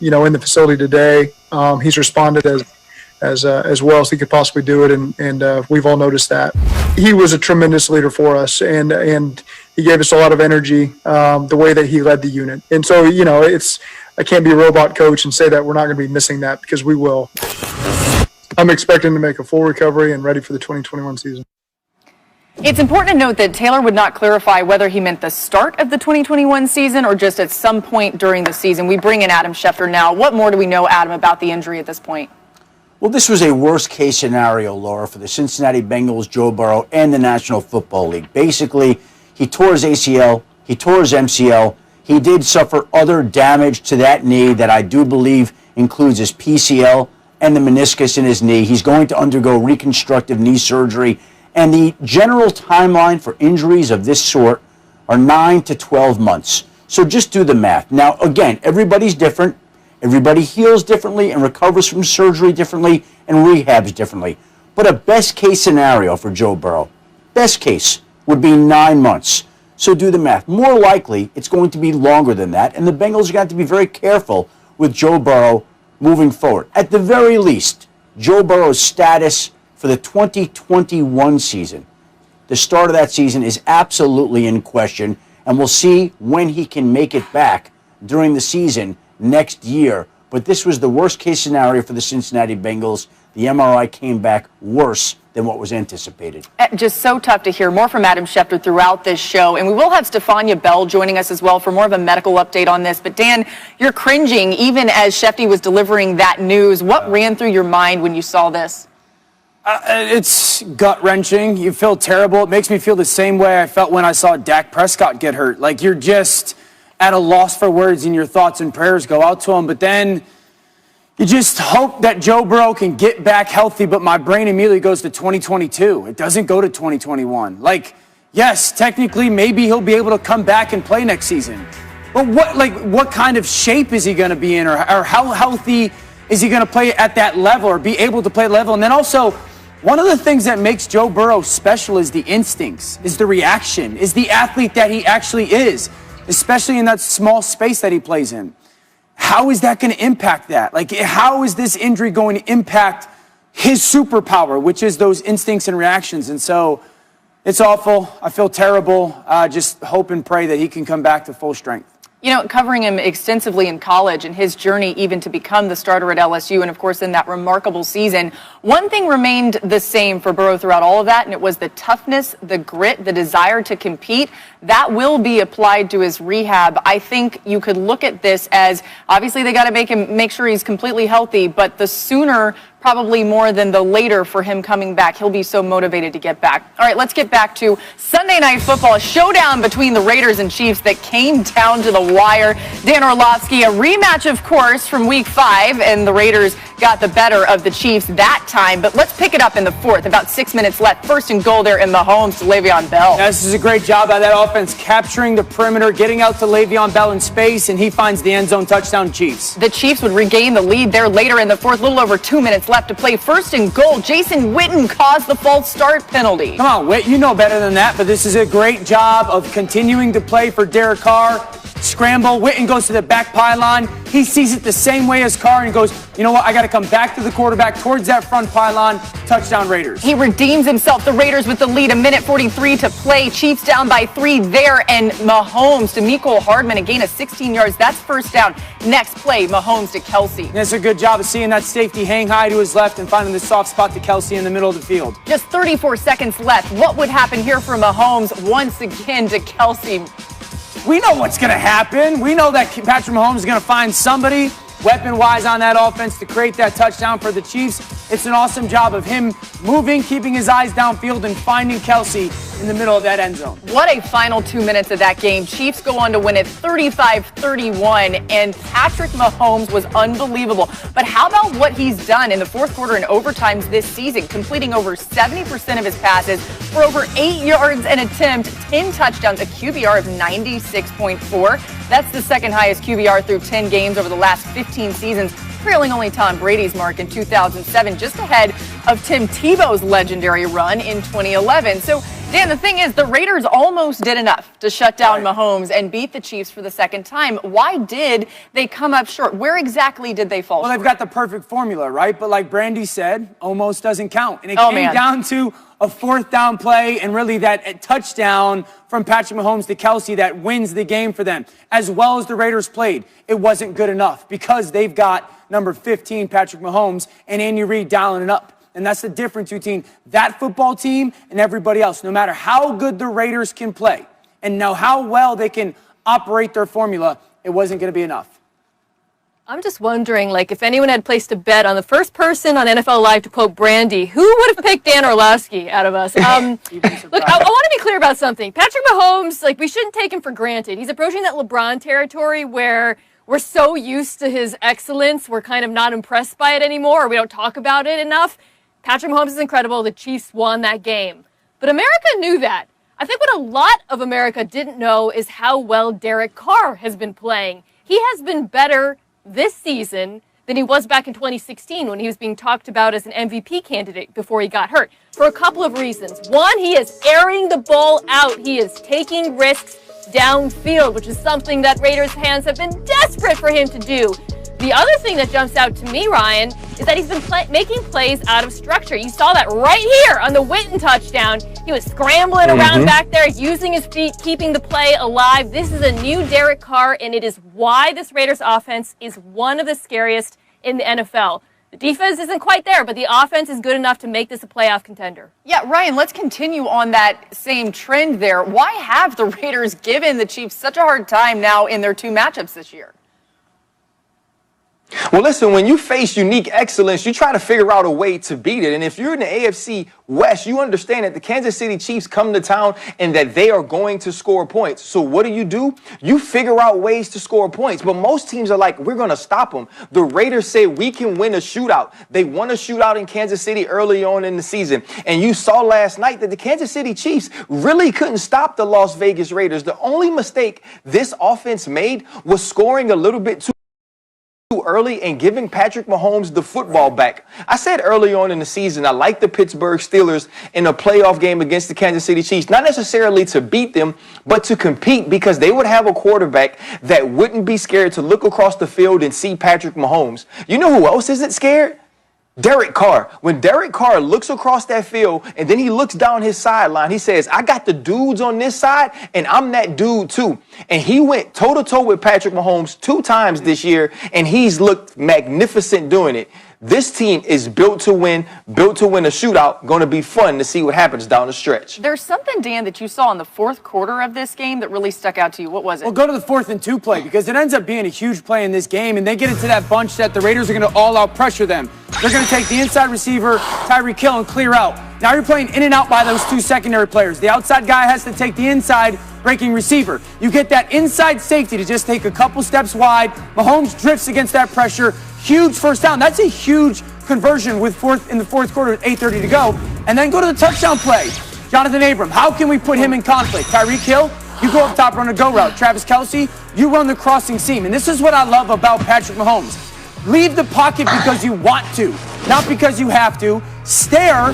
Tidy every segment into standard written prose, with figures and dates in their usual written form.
in the facility today. He's responded as well as he could possibly do it, and we've all noticed that. He was a tremendous leader for us, and he gave us a lot of energy, the way that he led the unit. And so, I can't be a robot coach and say that we're not going to be missing that, because we will. I'm expecting to make a full recovery and ready for the 2021 season. It's important to note that Taylor would not clarify whether he meant the start of the 2021 season or just at some point during the season. We bring in Adam Schefter now. What more do we know, Adam, about the injury at this point? Well, this was a worst-case scenario, Laura, for the Cincinnati Bengals, Joe Burrow, and the National Football League. Basically, he tore his ACL, he tore his MCL. He did suffer other damage to that knee that I do believe includes his PCL and the meniscus in his knee. He's going to undergo reconstructive knee surgery. And the general timeline for injuries of this sort are 9 to 12 months. So just do the math. Now, again, everybody's different. Everybody heals differently and recovers from surgery differently and rehabs differently. But a best case scenario for Joe Burrow, best case, would be 9 months. So do the math. More likely, it's going to be longer than that. And the Bengals are going to have to be very careful with Joe Burrow moving forward. At the very least, Joe Burrow's status for the 2021 season, the start of that season, is absolutely in question, and we'll see when he can make it back during the season next year. But this was the worst case scenario for the Cincinnati Bengals. The MRI came back worse than what was anticipated. Just so tough to hear. More from Adam Schefter throughout this show. And we will have Stefania Bell joining us as well for more of a medical update on this. But Dan, you're cringing even as Schefty was delivering that news. What ran through your mind when you saw this? It's gut-wrenching. You feel terrible. It makes me feel the same way I felt when I saw Dak Prescott get hurt. Like, you're just at a loss for words, and your thoughts and prayers go out to him. But then you just hope that Joe Burrow can get back healthy, but my brain immediately goes to 2022. It doesn't go to 2021. Like, yes, technically, maybe he'll be able to come back and play next season. But what kind of shape is he going to be in, or how healthy is he going to play at that level or be able to play level? And then also, one of the things that makes Joe Burrow special is the instincts, is the reaction, is the athlete that he actually is, especially in that small space that he plays in. How is that going to impact that? Like, how is this injury going to impact his superpower, which is those instincts and reactions? And so it's awful. I feel terrible. Just hope and pray that he can come back to full strength. Covering him extensively in college and his journey even to become the starter at LSU and, of course, in that remarkable season, one thing remained the same for Burrow throughout all of that, and it was the toughness, the grit, the desire to compete. That will be applied to his rehab. I think you could look at this as, obviously, they got to make sure he's completely healthy, but the sooner probably more than the later for him coming back. He'll be so motivated to get back. All right, let's get back to Sunday Night Football, a showdown between the Raiders and Chiefs that came down to the wire. Dan Orlovsky, a rematch, of course, from Week 5, and the Raiders got the better of the Chiefs that time. But let's pick it up in the fourth. About 6 minutes left. First and goal there in Mahomes to Le'Veon Bell. Yeah, this is a great job by that offense, capturing the perimeter, getting out to Le'Veon Bell in space, and he finds the end zone touchdown, Chiefs. The Chiefs would regain the lead there later in the fourth. A little over 2 minutes left to play. First and goal. Jason Witten caused the false start penalty. Come on, Witt, you know better than that, but this is a great job of continuing to play for Derek Carr. Scramble. Witten goes to the back pylon. He sees it the same way as Carr and goes, you know what, I got to come back to the quarterback towards that front pylon. Touchdown Raiders. He redeems himself. The Raiders with the lead. 1:43 to play. Chiefs down by 3 there. And Mahomes to Mecole Hardman, a gain of 16 yards. That's first down. Next play, Mahomes to Kelsey. That's a good job of seeing that safety hang high to his left and finding the soft spot to Kelsey in the middle of the field. Just 34 seconds left. What would happen here for Mahomes once again to Kelsey? We know what's going to happen. We know that Patrick Mahomes is going to find somebody weapon-wise on that offense to create that touchdown for the Chiefs. It's an awesome job of him moving, keeping his eyes downfield, and finding Kelsey in the middle of that end zone. What a final 2 minutes of that game. Chiefs go on to win it 35-31, and Patrick Mahomes was unbelievable. But how about what he's done in the fourth quarter and overtimes this season, completing over 70% of his passes for over 8 yards an attempt, 10 touchdowns, a QBR of 96.4. That's the second highest QBR through 10 games over the last 15 seasons, trailing only Tom Brady's mark in 2007, just ahead of Tim Tebow's legendary run in 2011. So Dan, the thing is, the Raiders almost did enough to shut down Mahomes and beat the Chiefs for the second time. Why did they come up short? Where exactly did they fall short? Well, they've got the perfect formula, right? But like Brandy said, almost doesn't count. And it came down to a fourth down play and really that touchdown from Patrick Mahomes to Kelsey that wins the game for them. As well as the Raiders played, it wasn't good enough because they've got number 15, Patrick Mahomes, and Andy Reid dialing it up. And that's the difference between that football team and everybody else. No matter how good the Raiders can play and know how well they can operate their formula, it wasn't going to be enough. I'm just wondering, like, if anyone had placed a bet on the first person on NFL Live to quote Brandy, who would have picked Dan Orlovsky out of us? Look, I want to be clear about something. Patrick Mahomes, like, we shouldn't take him for granted. He's approaching that LeBron territory where we're so used to his excellence, we're kind of not impressed by it anymore, or we don't talk about it enough. Patrick Mahomes is incredible. The Chiefs won that game. But America knew that. I think what a lot of America didn't know is how well Derek Carr has been playing. He has been better this season than he was back in 2016 when he was being talked about as an MVP candidate before he got hurt. For a couple of reasons. One, he is airing the ball out. He is taking risks downfield, which is something that Raiders fans have been desperate for him to do. The other thing that jumps out to me, Ryan, is that he's been making plays out of structure. You saw that right here on the Witten touchdown. He was scrambling around back there, using his feet, keeping the play alive. This is a new Derek Carr, and it is why this Raiders offense is one of the scariest in the NFL. The defense isn't quite there, but the offense is good enough to make this a playoff contender. Yeah, Ryan, let's continue on that same trend there. Why have the Raiders given the Chiefs such a hard time now in their two matchups this year? Well, listen, when you face unique excellence, you try to figure out a way to beat it. And if you're in the AFC West, you understand that the Kansas City Chiefs come to town and that they are going to score points. So what do? You figure out ways to score points. But most teams are like, we're going to stop them. The Raiders say we can win a shootout. They won a shootout in Kansas City early on in the season. And you saw last night that the Kansas City Chiefs really couldn't stop the Las Vegas Raiders. The only mistake this offense made was scoring a little bit too early and giving Patrick Mahomes the football back. I said early on in the season, I like the Pittsburgh Steelers in a playoff game against the Kansas City Chiefs, not necessarily to beat them, but to compete because they would have a quarterback that wouldn't be scared to look across the field and see Patrick Mahomes. You know who else isn't scared? Derek Carr. When Derek Carr looks across that field and then he looks down his sideline, he says, I got the dudes on this side and I'm that dude too. And he went toe-to-toe with Patrick Mahomes 2 times this year and he's looked magnificent doing it. This team is built to win a shootout. Going to be fun to see what happens down the stretch. There's something, Dan, that you saw in the fourth quarter of this game that really stuck out to you. What was it? Well, go to the 4th and 2 play because it ends up being a huge play in this game, and they get into that bunch that the Raiders are going to all-out pressure them. They're going to take the inside receiver, Tyreek Hill, and clear out. Now you're playing in and out by those 2 secondary players. The outside guy has to take the inside breaking receiver. You get that inside safety to just take a couple steps wide. Mahomes drifts against that pressure. Huge first down. That's a huge conversion in the fourth quarter with 8:30 to go. And then go to the touchdown play. Jonathan Abram, how can we put him in conflict? Tyreek Hill, you go up top, run a go route. Travis Kelsey, you run the crossing seam. And this is what I love about Patrick Mahomes. Leave the pocket because you want to, not because you have to. Stare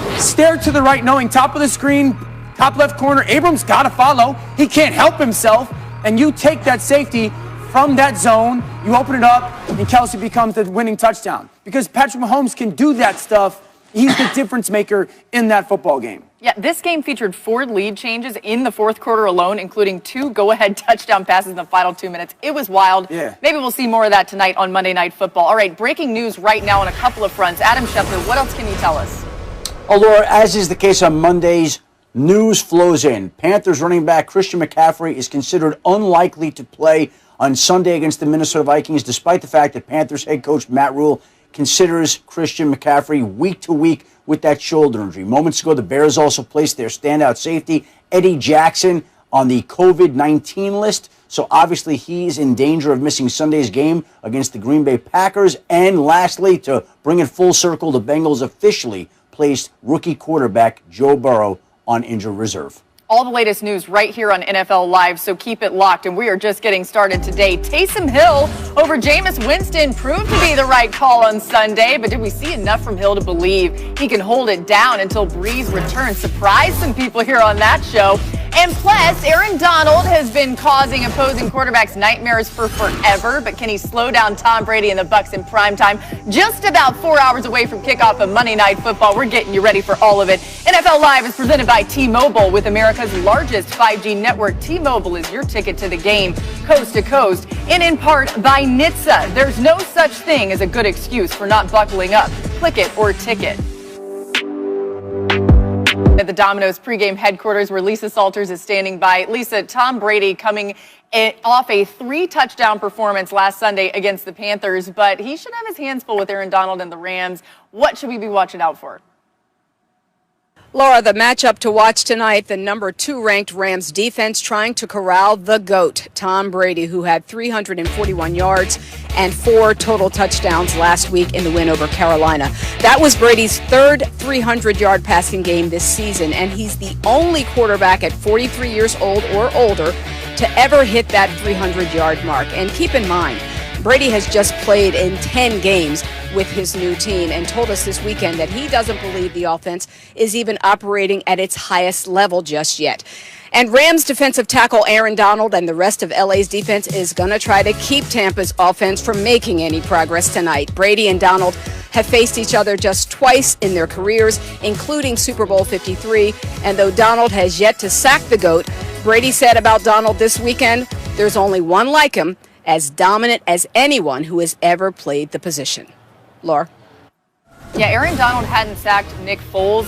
to the right, knowing top of the screen, top left corner, Abrams got to follow. He can't help himself. And you take that safety from that zone, you open it up, and Kelsey becomes the winning touchdown. Because Patrick Mahomes can do that stuff. He's the difference maker in that football game. Yeah, this game featured 4 lead changes in the fourth quarter alone, including 2 go-ahead touchdown passes in the final 2 minutes. It was wild. Yeah. Maybe we'll see more of that tonight on Monday Night Football. All right, breaking news right now on a couple of fronts. Adam Schefter, what else can you tell us? Oh, Laura, as is the case on Mondays, news flows in. Panthers running back Christian McCaffrey is considered unlikely to play on Sunday against the Minnesota Vikings, despite the fact that Panthers head coach Matt Rule considers Christian McCaffrey week to week with that shoulder injury. Moments ago, the Bears also placed their standout safety, Eddie Jackson, on the COVID-19 list. So obviously he's in danger of missing Sunday's game against the Green Bay Packers. And lastly, to bring it full circle, the Bengals officially placed rookie quarterback Joe Burrow on injured reserve. All the latest news right here on NFL Live, so keep it locked. And we are just getting started today. Taysom Hill over Jameis Winston proved to be the right call on Sunday, but did we see enough from Hill to believe he can hold it down until Breeze returns? Surprise some people here on that show. And plus, Aaron Donald has been causing opposing quarterbacks nightmares for forever, but can he slow down Tom Brady and the Bucs in primetime? Just about 4 hours away from kickoff of Monday Night Football. We're getting you ready for all of it. NFL Live is presented by T-Mobile. With America's largest 5G network, T-Mobile is your ticket to the game, coast to coast, and in part by NHTSA. There's no such thing as a good excuse for not buckling up. Click it or ticket. At the Domino's pregame headquarters where Lisa Salters is standing by. Lisa, Tom Brady coming off a 3-touchdown performance last Sunday against the Panthers, but he should have his hands full with Aaron Donald and the Rams. What should we be watching out for? Laura, the matchup to watch tonight, the number 2 ranked Rams defense trying to corral the GOAT, Tom Brady, who had 341 yards and 4 total touchdowns last week in the win over Carolina. That was Brady's 3rd 300-yard passing game this season, and he's the only quarterback at 43 years old or older to ever hit that 300-yard mark. And keep in mind, Brady has just played in 10 games with his new team and told us this weekend that he doesn't believe the offense is even operating at its highest level just yet. And Rams defensive tackle Aaron Donald and the rest of LA's defense is going to try to keep Tampa's offense from making any progress tonight. Brady and Donald have faced each other just twice in their careers, including Super Bowl 53. And though Donald has yet to sack the GOAT, Brady said about Donald this weekend, there's only one like him, as dominant as anyone who has ever played the position. Laura? Yeah, Aaron Donald hadn't sacked Nick Foles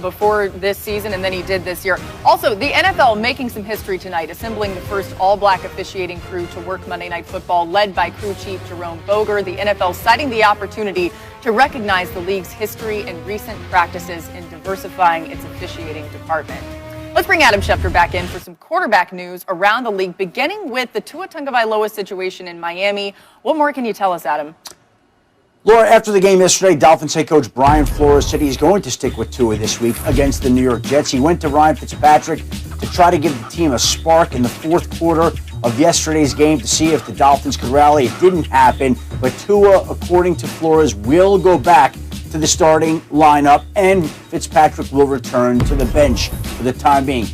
before this season, and then he did this year. Also, the NFL making some history tonight, assembling the first all-black officiating crew to work Monday Night Football, led by crew chief Jerome Boger. The NFL citing the opportunity to recognize the league's history and recent practices in diversifying its officiating department. Let's bring Adam Schefter back in for some quarterback news around the league, beginning with the Tua Tagovailoa situation in Miami. What more can you tell us, Adam? Laura, after the game yesterday, Dolphins head coach Brian Flores said he's going to stick with Tua this week against the New York Jets. He went to Ryan Fitzpatrick to try to give the team a spark in the fourth quarter of yesterday's game to see if the Dolphins could rally. It didn't happen, but Tua, according to Flores, will go back to the starting lineup, and Fitzpatrick will return to the bench for the time being.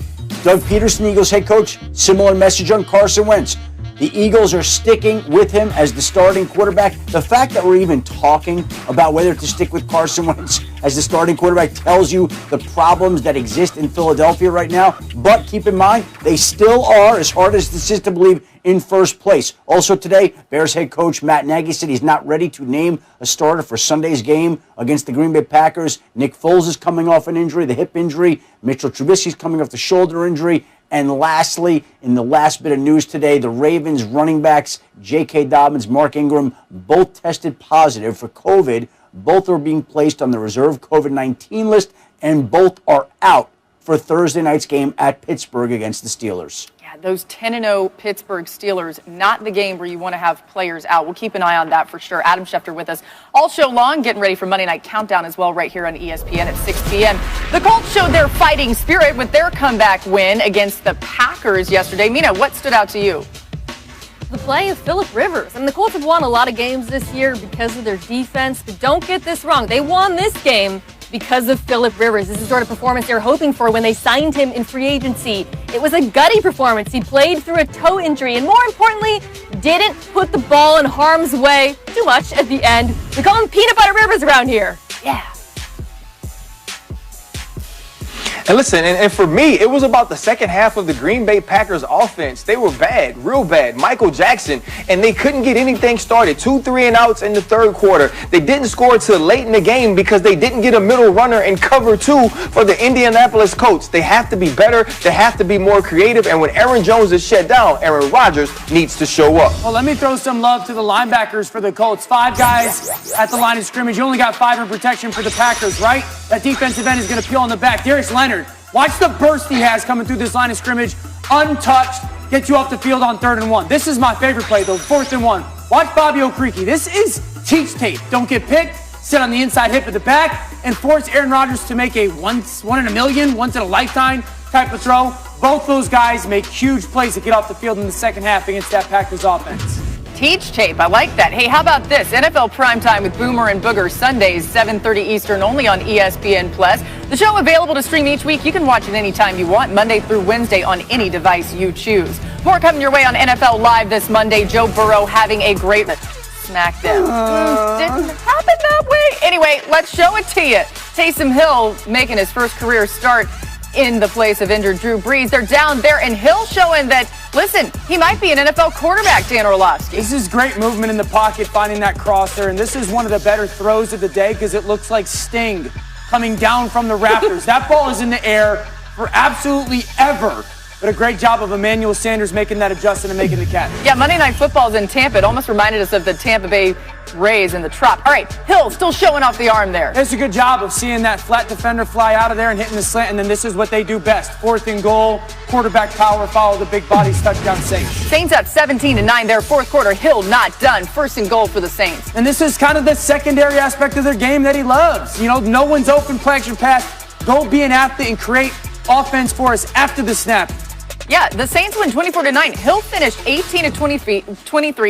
Doug Peterson, Eagles head coach, similar message on Carson Wentz. The Eagles are sticking with him as the starting quarterback. The fact that we're even talking about whether to stick with Carson Wentz as the starting quarterback tells you the problems that exist in Philadelphia right now. But keep in mind, they still are, as hard as this is to believe, in first place. Also today, Bears head coach Matt Nagy said he's not ready to name a starter for Sunday's game against the Green Bay Packers. Nick Foles is coming off an injury, the hip injury. Mitchell Trubisky's coming off the shoulder injury. And lastly, in the last bit of news today, the Ravens running backs, J.K. Dobbins, Mark Ingram, both tested positive for COVID. Both are being placed on the reserve COVID-19 list, and both are out for Thursday night's game at Pittsburgh against the Steelers. Yeah, those 10-0 Pittsburgh Steelers, not the game where you want to have players out. We'll keep an eye on that for sure. Adam Schefter with us all show long, getting ready for Monday Night Countdown as well right here on ESPN at 6 p.m. The Colts showed their fighting spirit with their comeback win against the Packers yesterday. Mina, what stood out to you? The play of Phillip Rivers. I mean, the Colts have won a lot of games this year because of their defense, but don't get this wrong. They won this game because of Phillip Rivers. This is the sort of performance they were hoping for when they signed him in free agency. It was a gutty performance. He played through a toe injury and, more importantly, didn't put the ball in harm's way too much at the end. We call him Peanut Butter Rivers around here. Yeah. And listen, and for me, it was about the second half of the Green Bay Packers offense. They were bad, real bad. Michael Jackson, and they couldn't get anything started. 2 3-and-outs in the third quarter. They didn't score till late in the game because they didn't get a middle runner in cover 2 for the Indianapolis Colts. They have to be better. They have to be more creative. And when Aaron Jones is shut down, Aaron Rodgers needs to show up. Well, let me throw some love to the linebackers for the Colts. 5 guys at the line of scrimmage. You only got 5 in protection for the Packers, right? That defensive end is going to peel on the back. Darius Leonard. Watch the burst he has coming through this line of scrimmage, untouched, get you off the field on 3rd and 1. This is my favorite play, though, 4th and 1. Watch Bobby Okereke. This is teach tape. Don't get picked, sit on the inside hip of the back, and force Aaron Rodgers to make a once in a million, once in a lifetime type of throw. Both those guys make huge plays to get off the field in the second half against that Packers offense. Teach tape. I like that. Hey, how about this? NFL Primetime with Boomer and Booger Sundays, 7:30 Eastern, only on ESPN+. The show available to stream each week. You can watch it anytime you want, Monday through Wednesday on any device you choose. More coming your way on NFL Live this Monday. Joe Burrow having a great smackdown. Didn't happen that way. Anyway, let's show it to you. Taysom Hill making his first career start in the place of injured Drew Brees. They're down there, and Hill showing that, listen, he might be an NFL quarterback, Dan Orlovsky. This is great movement in the pocket, finding that crosser, and this is one of the better throws of the day because it looks like Sting coming down from the Raptors. That ball is in the air for absolutely ever. But a great job of Emmanuel Sanders making that adjustment and making the catch. Yeah, Monday Night Football's in Tampa. It almost reminded us of the Tampa Bay Rays in the Trop. All right, Hill still showing off the arm there. It's a good job of seeing that flat defender fly out of there and hitting the slant, and then this is what they do best. 4th and goal, quarterback power, follow the big bodies, touchdown Saints. Saints up 17-9 there, fourth quarter. Hill not done. 1st and goal for the Saints. And this is kind of the secondary aspect of their game that he loves. You know, no one's open, play action pass. Go be an athlete and create offense for us after the snap. Yeah, the Saints win 24-9. Hill finished 18 of 23,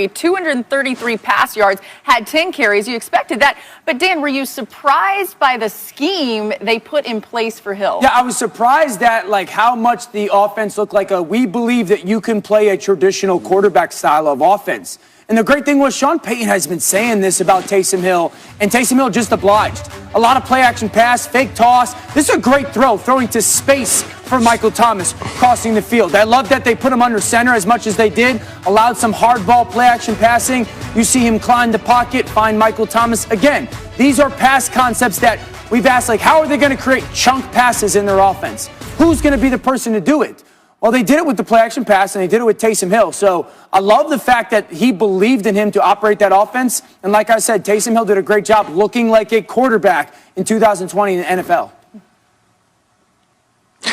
233 pass yards, had 10 carries. You expected that. But, Dan, were you surprised by the scheme they put in place for Hill? Yeah, I was surprised at, how much the offense looked like we believe that you can play a traditional quarterback style of offense. And the great thing was Sean Payton has been saying this about Taysom Hill, and Taysom Hill just obliged. A lot of play-action pass, fake toss. This is a great throw, throwing to space for Michael Thomas, crossing the field. I love that they put him under center as much as they did, allowed some hard ball play-action passing. You see him climb the pocket, find Michael Thomas. Again, these are pass concepts that we've asked, how are they going to create chunk passes in their offense? Who's going to be the person to do it? Well, they did it with the play-action pass, and they did it with Taysom Hill. So I love the fact that he believed in him to operate that offense. And like I said, Taysom Hill did a great job looking like a quarterback in 2020 in the NFL.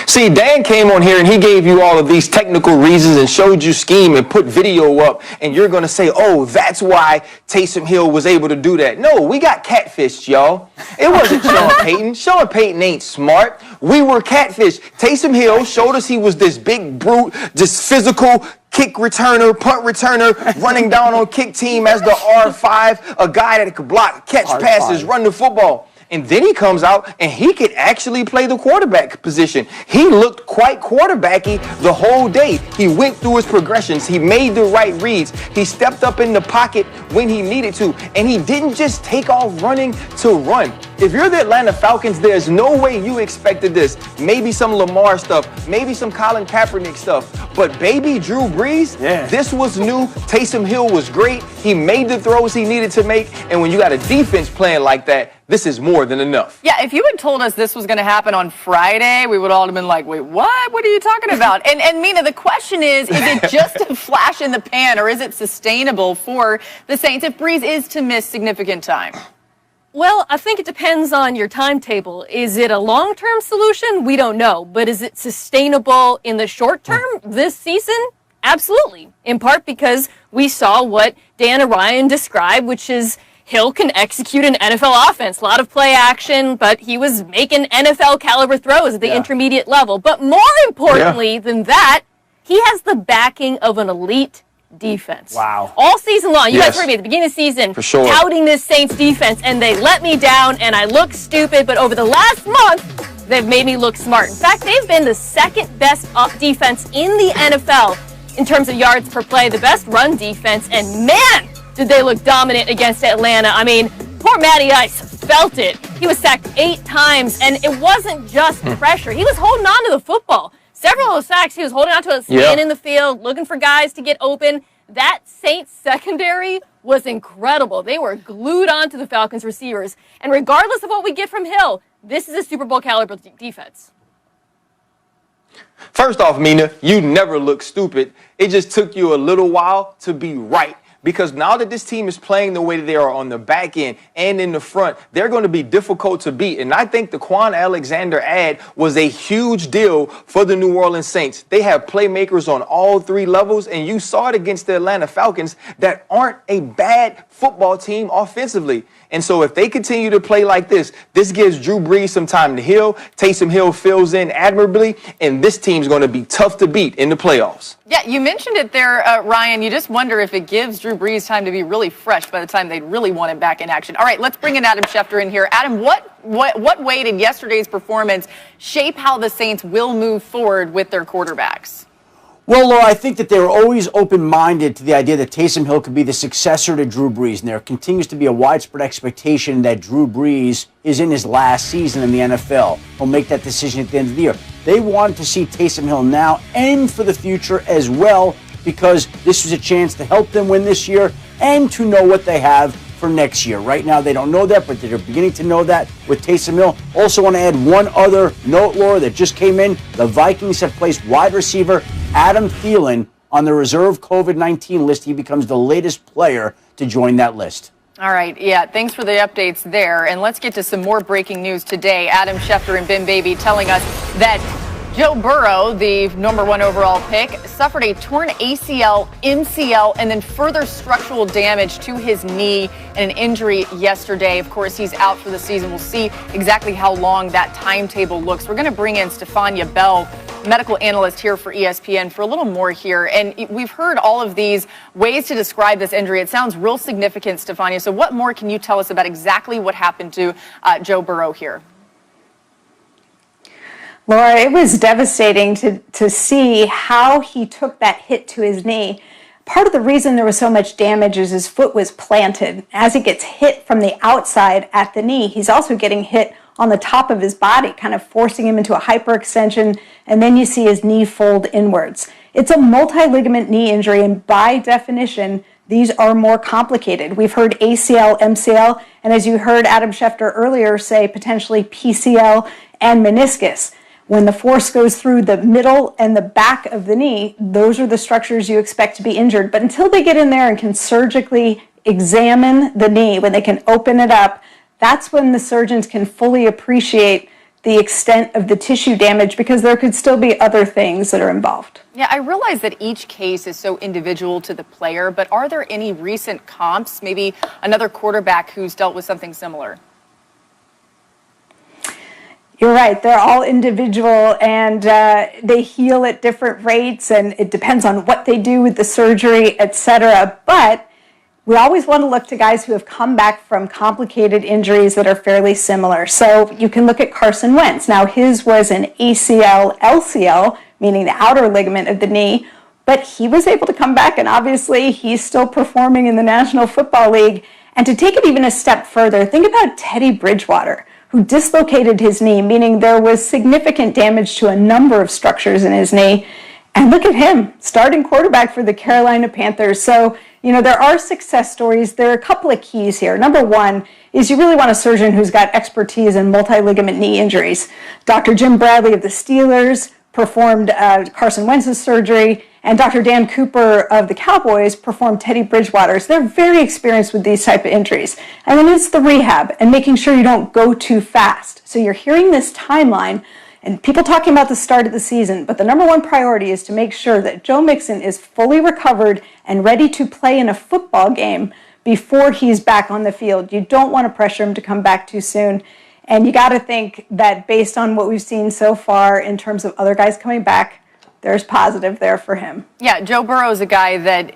See, Dan came on here and he gave you all of these technical reasons and showed you scheme and put video up, and you're going to say, oh, that's why Taysom Hill was able to do that. No, we got catfished, y'all. It wasn't Sean Payton. Sean Payton ain't smart. We were catfished. Taysom Hill showed us he was this big brute, this physical kick returner, punt returner, running down on kick team as the R5, a guy that could block, catch passes, run the football. And then he comes out and he could actually play the quarterback position. He looked quite quarterbacky the whole day. He went through his progressions. He made the right reads. He stepped up in the pocket when he needed to. And he didn't just take off running to run. If you're the Atlanta Falcons, there's no way you expected this. Maybe some Lamar stuff, maybe some Colin Kaepernick stuff. But baby Drew Brees, this was new. Taysom Hill was great. He made the throws he needed to make. And when you got a defense playing like that, this is more than enough. Yeah, if you had told us this was going to happen on Friday, we would all have been like, wait, what? What are you talking about? And Mina, the question is it just a flash in the pan, or is it sustainable for the Saints if Brees is to miss significant time? Well, I think it depends on your timetable. Is it a long-term solution? We don't know. But is it sustainable in the short term this season? Absolutely. In part because we saw what Dan and Ryan described, which is Hill can execute an NFL offense. A lot of play action, but he was making NFL caliber throws at the intermediate level. But more importantly than that, he has the backing of an elite defense. Wow. All season long. You guys heard me at the beginning of the season touting this Saints defense, and they let me down, and I look stupid. But over the last month, they've made me look smart. In fact, they've been the second best defense in the NFL in terms of yards per play, the best run defense, and man, did they look dominant against Atlanta. I mean, poor Matty Ice felt it. He was sacked 8 times, and it wasn't just pressure. He was holding on to the football. Several of those sacks, he was holding on to it, staying in the field, looking for guys to get open. That Saints secondary was incredible. They were glued onto the Falcons receivers. And regardless of what we get from Hill, this is a Super Bowl caliber defense. First off, Mina, you never look stupid. It just took you a little while to be right. because now that this team is playing the way that they are on the back end and in the front, they're going to be difficult to beat. And I think the Quan Alexander ad was a huge deal for the New Orleans Saints. They have playmakers on all three levels, and you saw it against the Atlanta Falcons that aren't a bad football team offensively. And so if they continue to play like this gives Drew Brees some time to heal. Taysom Hill fills in admirably, and this team's going to be tough to beat in the playoffs. Yeah, you mentioned it there, Ryan. You just wonder if it gives Drew Brees time to be really fresh by the time they really want him back in action. All right, let's bring in Adam Schefter in here. Adam, what way did yesterday's performance shape how the Saints will move forward with their quarterbacks? Well, Laura, I think that they were always open-minded to the idea that Taysom Hill could be the successor to Drew Brees, and there continues to be a widespread expectation that Drew Brees is in his last season in the NFL. He'll make that decision at the end of the year. They wanted to see Taysom Hill now and for the future as well, because this was a chance to help them win this year and to know what they have for next year. Right now, they don't know that, but they're beginning to know that with Taysom Hill. Also want to add one other note, Laura, that just came in. The Vikings have placed wide receiver Adam Thielen on the reserve COVID-19 list. He becomes the latest player to join that list. All right, yeah, thanks for the updates there. And let's get to some more breaking news today. Adam Schefter and Ben Baby telling us that Joe Burrow, the #1 overall pick, suffered a torn ACL, MCL, and then further structural damage to his knee and an injury yesterday. Of course, he's out for the season. We'll see exactly how long that timetable looks. We're going to bring in Stefania Bell, medical analyst here for ESPN, for a little more here. And we've heard all of these ways to describe this injury. It sounds real significant, Stefania. So what more can you tell us about exactly what happened to Joe Burrow here? Laura, it was devastating to see how he took that hit to his knee. Part of the reason there was so much damage is his foot was planted. As he gets hit from the outside at the knee, he's also getting hit on the top of his body, kind of forcing him into a hyperextension, and then you see his knee fold inwards. It's a multi-ligament knee injury, and by definition, these are more complicated. We've heard ACL, MCL, and as you heard Adam Schefter earlier say, potentially PCL and meniscus. When the force goes through the middle and the back of the knee, those are the structures you expect to be injured. But until they get in there and can surgically examine the knee, when they can open it up, that's when the surgeons can fully appreciate the extent of the tissue damage, because there could still be other things that are involved. Yeah, I realize that each case is so individual to the player, but are there any recent comps, maybe another quarterback who's dealt with something similar? You're right. They're all individual, and they heal at different rates, and it depends on what they do with the surgery, etc. But we always want to look to guys who have come back from complicated injuries that are fairly similar. So you can look at Carson Wentz. Now, his was an ACL, LCL, meaning the outer ligament of the knee, but he was able to come back, and obviously he's still performing in the National Football League. And to take it even a step further, think about Teddy Bridgewater, who dislocated his knee, meaning there was significant damage to a number of structures in his knee. And look at him, starting quarterback for the Carolina Panthers. So, there are success stories. There are a couple of keys here. Number one is you really want a surgeon who's got expertise in multi-ligament knee injuries. Dr. Jim Bradley of the Steelers performed Carson Wentz's surgery, and Dr. Dan Cooper of the Cowboys performed Teddy Bridgewater's. They're very experienced with these type of injuries. And then it's the rehab and making sure you don't go too fast. So you're hearing this timeline and people talking about the start of the season, but the number one priority is to make sure that Joe Mixon is fully recovered and ready to play in a football game before he's back on the field. You don't want to pressure him to come back too soon. And you got to think that based on what we've seen so far in terms of other guys coming back, there's positive there for him. Yeah, Joe Burrow is a guy that,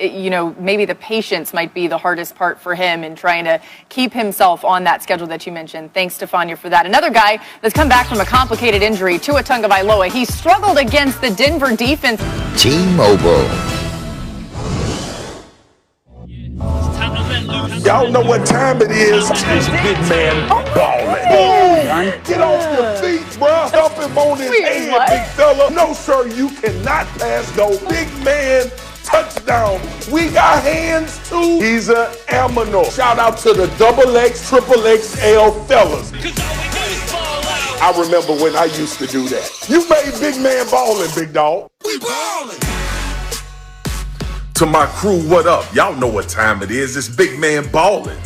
maybe the patience might be the hardest part for him in trying to keep himself on that schedule that you mentioned. Thanks, Stefania, for that. Another guy that's come back from a complicated injury, Tua Tagovailoa. He struggled against the Denver defense. T-Mobile. Y'all know what time it is. It's big man ballin'. Get off your feet, bro. Dump him on his head, big fella. No, sir, you cannot pass no big man touchdown. We got hands, too. He's an aminal. Shout out to the XXL, XXL fellas. I remember when I used to do that. You made big man ballin', big dog. We ballin'. To my crew, what up? Y'all know what time it is. It's Big Man Ballin'.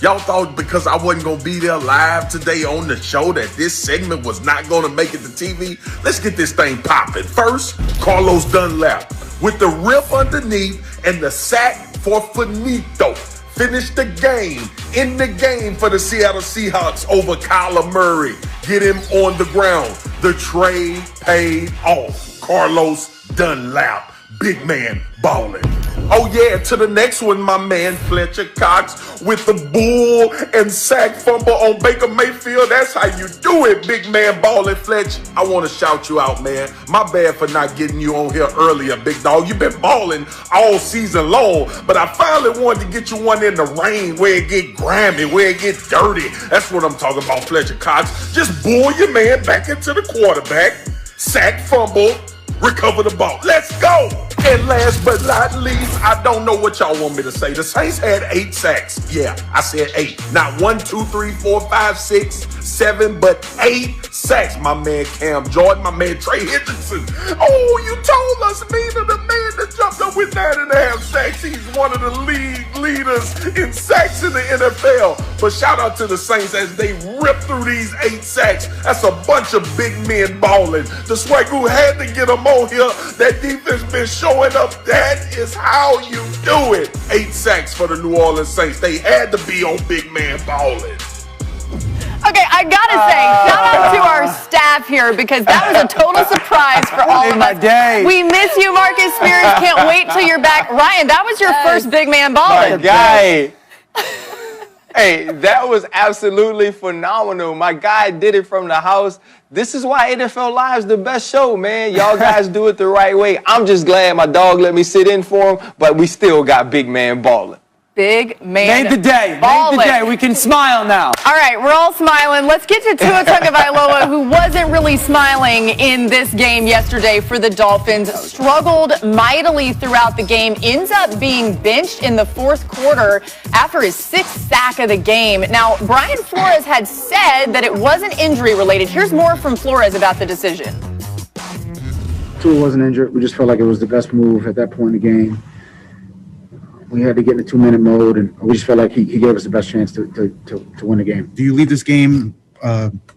Y'all thought because I wasn't going to be there live today on the show that this segment was not going to make it to TV? Let's get this thing popping. First, Carlos Dunlap with the rip underneath and the sack for Finito. Finished the game, in the game for the Seattle Seahawks over Kyler Murray. Get him on the ground. The trade paid off. Carlos Dunlap. Big man ballin'. Oh yeah, to the next one, my man Fletcher Cox with the bull and sack fumble on Baker Mayfield. That's how you do it, big man ballin', Fletch. I want to shout you out, man. My bad for not getting you on here earlier, big dog. You've been ballin' all season long, but I finally wanted to get you one in the rain where it get grimy, where it get dirty. That's what I'm talking about, Fletcher Cox. Just bull your man back into the quarterback, sack fumble, recover the ball. Let's go. And last but not least, I don't know what y'all want me to say. The Saints had 8 sacks. Yeah, I said 8. Not 1, 2, 3, 4, 5, 6, 7, but 8 sacks. My man Cam Jordan, my man Trey Hendrickson. Oh, you told us, Mina, the man that jumped up with 9.5 sacks. He's one of the league leaders in sacks in the NFL. But shout out to the Saints as they rip through these 8 sacks. That's a bunch of big men balling. The Swag who had to get them on here. That defense been showing up. That is how you do it. 8 sacks for the New Orleans Saints. They had to be on big man balling. Okay, I gotta say, shout out to our staff here because that was a total surprise for all of us. We miss you, Marcus Spears. Can't wait till you're back. Ryan, that was your first big man ball. My guy. Hey, that was absolutely phenomenal. My guy did it from the house. This is why NFL Live's the best show, man. Y'all guys do it the right way. I'm just glad my dog let me sit in for him, but we still got big man balling. Big man. Made the day. Ballin'. Made the day. We can smile now. All right, we're all smiling. Let's get to Tua Tagovailoa, who wasn't really smiling in this game yesterday for the Dolphins. Struggled mightily throughout the game. Ends up being benched in the fourth quarter after his 6th sack of the game. Now, Brian Flores had said that it wasn't injury related. Here's more from Flores about the decision. Tua wasn't injured. We just felt like it was the best move at that point in the game. We had to get in a 2-minute mode, and we just felt like he gave us the best chance to win the game. Do you leave this game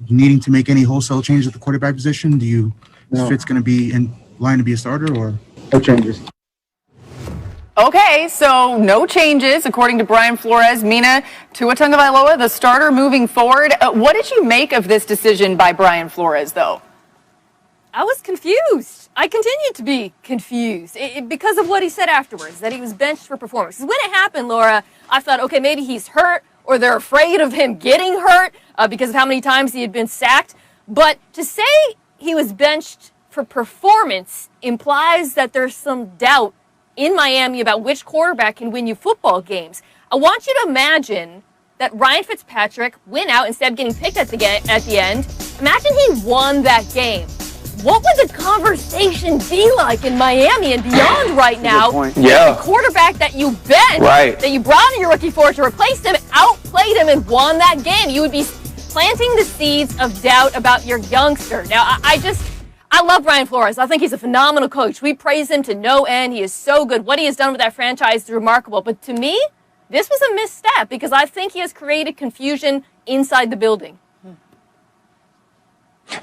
needing to make any wholesale changes at the quarterback position? Is Fitz going to be in line to be a starter, or no changes? Okay, so no changes, according to Brian Flores. Mina, Tua Tagovailoa, the starter moving forward. What did you make of this decision by Brian Flores, though? I was confused. I continue to be confused because of what he said afterwards, that he was benched for performance. When it happened, Laura, I thought, okay, maybe he's hurt or they're afraid of him getting hurt because of how many times he had been sacked. But to say he was benched for performance implies that there's some doubt in Miami about which quarterback can win you football games. I want you to imagine that Ryan Fitzpatrick went out instead of getting picked at the end. Imagine he won that game. What would the conversation be like in Miami and beyond right now? Yeah. The quarterback that you benched, that you brought in your rookie for to replace him, outplayed him and won that game. You would be planting the seeds of doubt about your youngster. Now, I love Brian Flores. I think he's a phenomenal coach. We praise him to no end. He is so good. What he has done with that franchise is remarkable. But to me, this was a misstep because I think he has created confusion inside the building.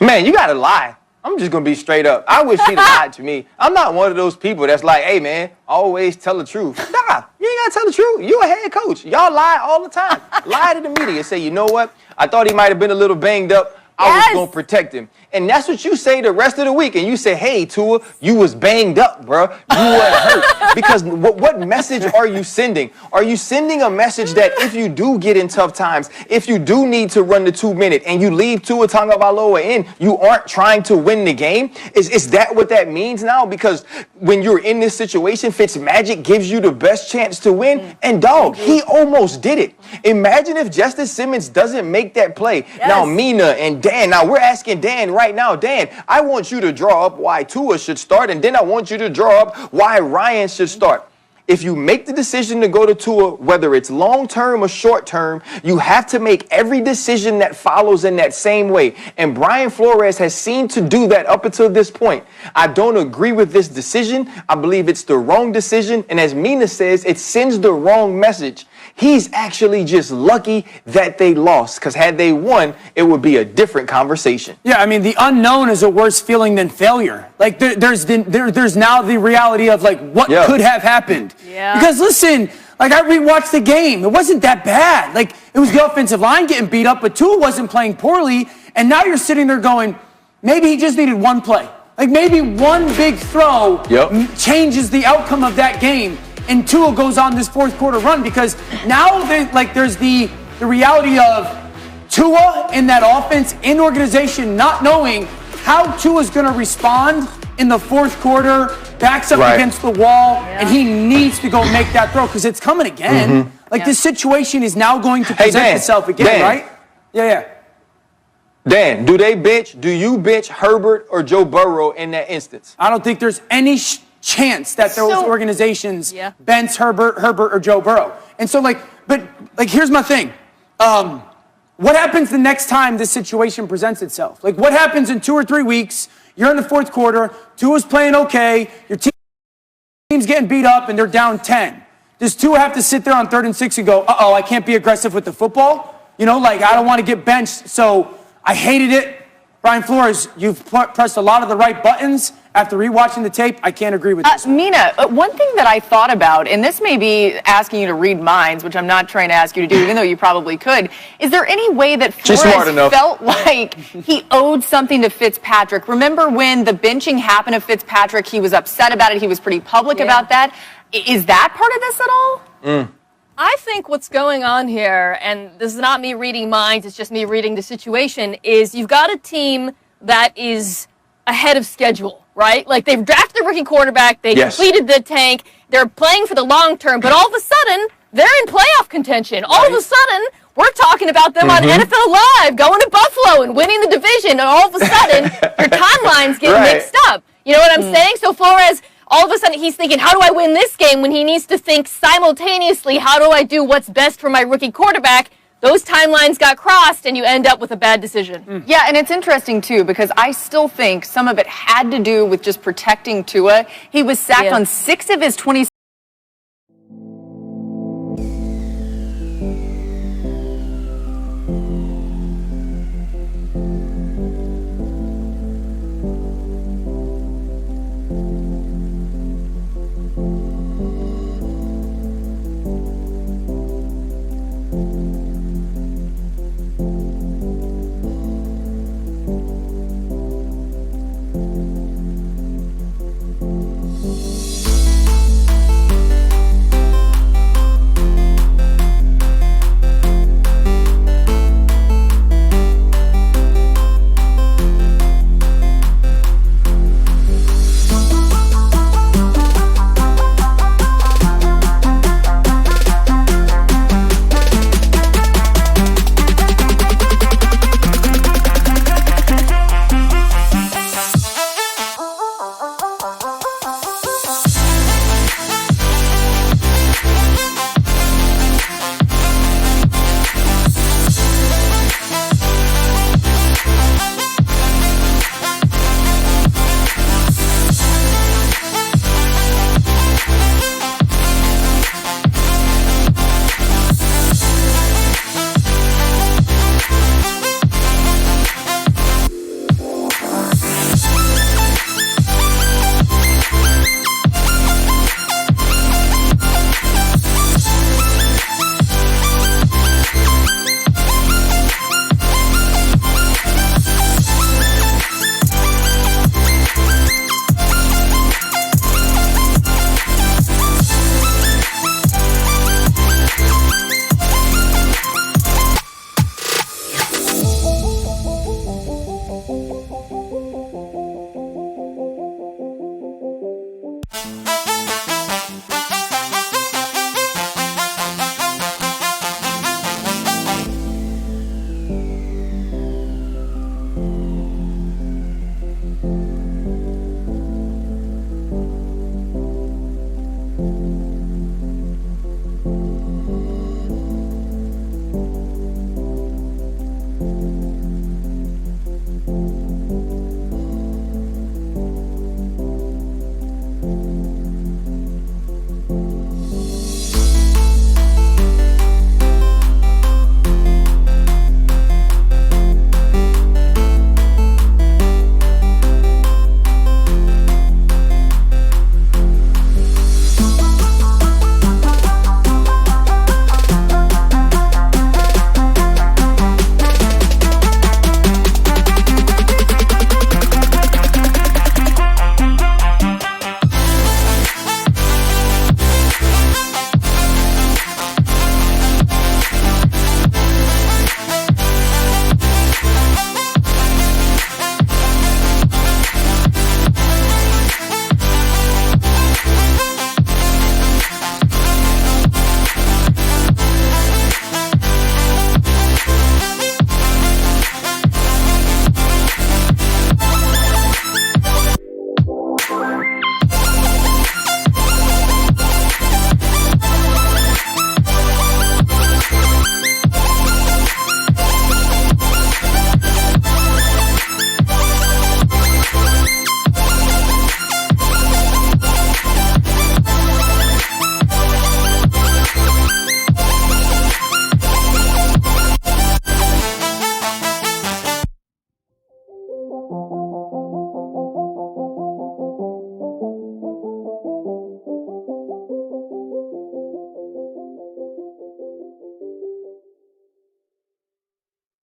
Man, you gotta lie. I'm just going to be straight up. I wish he'd lied to me. I'm not one of those people that's like, hey, man, always tell the truth. Nah, you ain't got to tell the truth. You a head coach. Y'all lie all the time. Lie to the media and say, you know what? I thought he might have been a little banged up. I was going to protect him. And that's what you say the rest of the week. And you say, hey, Tua, you was banged up, bro. You wasn't hurt. Because what message are you sending? Are you sending a message that if you do get in tough times, if you do need to run the 2-minute and you leave Tua Tagovailoa in, you aren't trying to win the game? Is that what that means now? Because when you're in this situation, Fitzmagic gives you the best chance to win. And, dog, he almost did it. Imagine if Justice Simmons doesn't make that play. Yes. Now, Mina and Dan, now we're asking Dan right now, Dan, I want you to draw up why Tua should start, and then I want you to draw up why Ryan should start. if you make the decision to go to Tua, whether it's long-term or short-term, you have to make every decision that follows in that same way. And Brian Flores has seemed to do that up until this point. I don't agree with this decision. I believe it's the wrong decision. And as Mina says, it sends the wrong message. He's actually just lucky that they lost, because had they won, it would be a different conversation. Yeah, I mean, the unknown is a worse feeling than failure. Like, there's now the reality of, like, what could have happened. Yeah. Because, listen, like, I rewatched the game. It wasn't that bad. Like, it was the offensive line getting beat up, but Tua wasn't playing poorly. And now you're sitting there going, maybe he just needed one play. Like, maybe one big throw changes the outcome of that game. And Tua goes on this fourth quarter run, because now there's the reality of Tua in that offense, in organization, not knowing how Tua's going to respond in the fourth quarter, backs up against the wall, and he needs to go make that throw because it's coming again. This situation is now going to present itself again, right? Yeah. Dan, do you bench Herbert or Joe Burrow in that instance? I don't think there's any chance that those organizations bench Herbert or Joe Burrow. And so, but here's my thing. What happens the next time this situation presents itself? Like, what happens in 2 or 3 weeks? You're in the fourth quarter. Tua's playing okay. Your team's getting beat up, and they're down 10. Does Tua have to sit there on 3rd and 6 and go, uh-oh, I can't be aggressive with the football? You know, like, I don't want to get benched, so I hated it. Brian Flores, you've pressed a lot of the right buttons. After rewatching the tape, I can't agree with this. Mina, one thing that I thought about, and this may be asking you to read minds, which I'm not trying to ask you to do, even though you probably could, is there any way that Flores felt like he owed something to Fitzpatrick? Remember when the benching happened to Fitzpatrick, he was upset about it, he was pretty public about that. Is that part of this at all? I think what's going on here, and this is not me reading minds, it's just me reading the situation, is you've got a team that is ahead of schedule, right? Like, they've drafted a rookie quarterback, they completed the tank, they're playing for the long term, but all of a sudden, they're in playoff contention. All of a sudden, we're talking about them on NFL Live, going to Buffalo and winning the division, and all of a sudden, your timeline's getting mixed up. You know what I'm saying? So Flores, all of a sudden, he's thinking, how do I win this game, when he needs to think simultaneously, how do I do what's best for my rookie quarterback? Those timelines got crossed, and you end up with a bad decision. Yeah, and it's interesting, too, because I still think some of it had to do with just protecting Tua. He was sacked on 6 of his 20